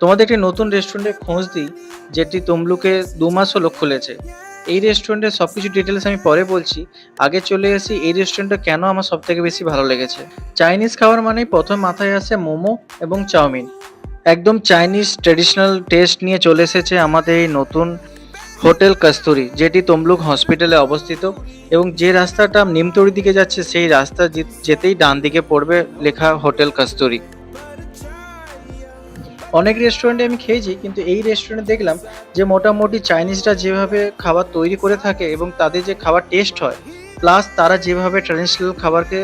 তোমাদের একটি নতুন রেস্টুরেন্টের খোঁজ দিই, যেটি তমলুকে ২ মাস হলো খুলেছে। এই রেস্টুরেন্টের সবকিছু ডিটেইলস আমি পরে বলছি। আগে চলে আসি এই রেস্টুরেন্টটা কেন আমার সবথেকে বেশি ভালো লেগেছে। চাইনিজ খাবার মানেই প্রথম মাথায় আসে মোমো এবং চাউমিন। একদম চাইনিজ ট্র্যাডিশনাল টেস্ট নিয়ে চলে এসেছে আমাদের এই নতুন হোটেল কস্তুরী, যেটি তমলুক হসপিটালে অবস্থিত এবং যে রাস্তাটা নিমতড়ির দিকে যাচ্ছে সেই রাস্তা যেতেই ডান দিকে পড়বে লেখা হোটেল কস্তুরী। অনেক রেস্টুরেন্টে আমি খেয়েছি, কিন্তু এই রেস্টুরেন্টে দেখলাম যে মোটামুটি চাইনিজরা যেভাবে খাবার তৈরি করে থাকে এবং তাদের যে খাবার টেস্ট হয়, প্লাস তারা যেভাবে ট্র্যাডিশনাল খাবারকে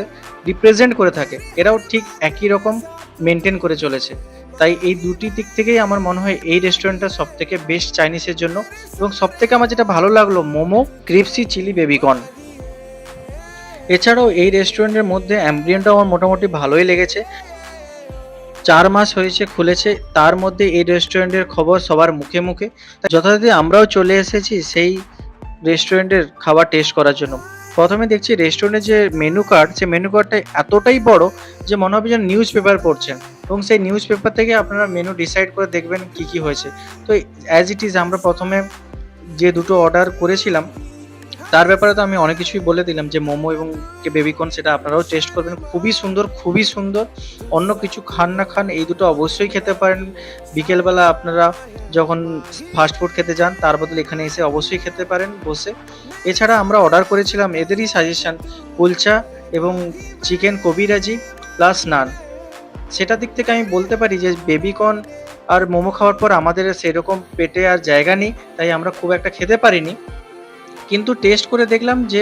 রিপ্রেজেন্ট করে থাকে, এরাও ঠিক একই রকম মেনটেন করে চলেছে। তাই এই দুটি দিক থেকেই আমার মনে হয় এই রেস্টুরেন্টটা সবথেকে বেস্ট চাইনিজের জন্য। এবং সবথেকে আমার যেটা ভালো লাগলো, মোমো, ক্রিপসি চিলি বেবিকর্ন। এছাড়াও এই রেস্টুরেন্টের মধ্যে অ্যাম্বিয়েন্টটাও আমার মোটামুটি ভালোই লেগেছে। ৪ মাস হয়েছে খুলেছে, তার মধ্যে এই রেস্টুরেন্টের খবর সবার মুখে মুখে। তাই যথারীতি আমরাও চলে এসেছি সেই রেস্টুরেন্টের খাবার টেস্ট করার জন্য। প্রথমে দেখছি রেস্টুরেন্টের যে মেনু কার্ড, সেই মেনু কার্ডটা এতটাই বড় যে মনে হবে যেন নিউজ পেপার পড়ছেন, এবং সেই নিউজ পেপার থেকে আপনারা মেনু ডিসাইড করে দেখবেন কি কি হয়েছে। তো অ্যাজ ইট ইজ আমরা প্রথমে যে দুটো অর্ডার করেছিলাম তার ব্যাপারে তো আমি অনেক কিছুই বলে দিলাম, যে মোমো এবং বেবিকর্ন সেটা আপনারাও টেস্ট করবেন। খুবই সুন্দর, খুবই সুন্দর। অন্য কিছু খান না খান, এই দুটো অবশ্যই খেতে পারেন। বিকেলবেলা আপনারা যখন ফাস্ট ফুড খেতে যান, তার বদলে এখানে এসে অবশ্যই খেতে পারেন বসে। এছাড়া আমরা অর্ডার করেছিলাম এদেরই সাজেশন, কুলচা এবং চিকেন কবিরাজি প্লাস নান। সেটার দিক থেকে আমি বলতে পারি যে বেবিকর্ন আর মোমো খাওয়ার পর আমাদের সেরকম পেটে আর জায়গা নেই, তাই আমরা খুব একটা খেতে পারিনি। কিন্তু টেস্ট করে দেখলাম যে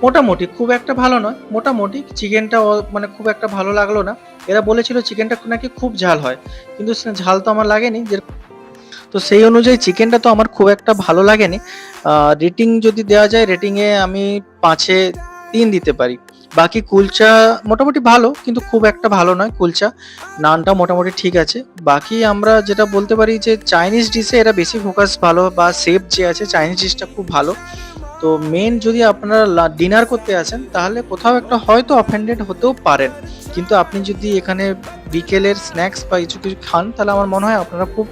মোটামুটি, খুব একটা ভালো নয়, মোটামুটি। চিকেনটা মানে খুব একটা ভালো লাগলো না। এরা বলেছিল চিকেনটা নাকি খুব ঝাল হয়, কিন্তু ঝাল তো আমার লাগেনি। যে তো সেই অনুযায়ী চিকেনটা তো আমার খুব একটা ভালো লাগেনি। রেটিং যদি দেওয়া যায়, রেটিংয়ে আমি ৫-এ ৩ দিতে পারি। বাকি কুলচা মোটামুটি ভালো, কিন্তু খুব একটা ভালো নয় কুলচা। নানটা মোটামুটি ঠিক আছে। বাকি আমরা যেটা বলতে পারি যে চাইনিজ ডিশে এরা বেশি ফোকাস ভালো, বা শেফ যে আছে চাইনিজ ডিশটা খুব ভালো। তো মেন যদি আপনারা ডিনার করতে আসেন, তাহলে কোথাও একটা হয়তো অফেন্ডেড হতেও পারেন, কিন্তু আপনি যদি এখানে বিকেলের স্ন্যাক্স বা কিছু কিছু খান, তাহলে আমার মনে হয় আপনারা খুব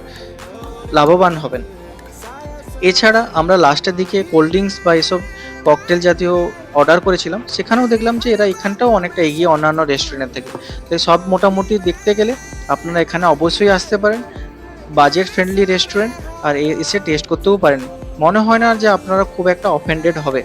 লাভবান হবেন। এছাড়া আমরা লাস্টের দিকে কোল্ড ড্রিঙ্কস বা এসব ককটেল জাতীয় অর্ডার করেছিলাম, সেখানেও দেখলাম যে এরা এখানটাও অনেকটা এগিয়ে অন্যান্য রেস্টুরেন্টের থেকে। তাই সব মোটামুটি দেখতে গেলে আপনারা এখানে অবশ্যই আসতে পারেন। বাজেট ফ্রেন্ডলি রেস্টুরেন্ট, আর এসে টেস্ট করতেও পারেন। মনে হয় না যে আপনারা খুব একটা অফেন্ডেড হবে।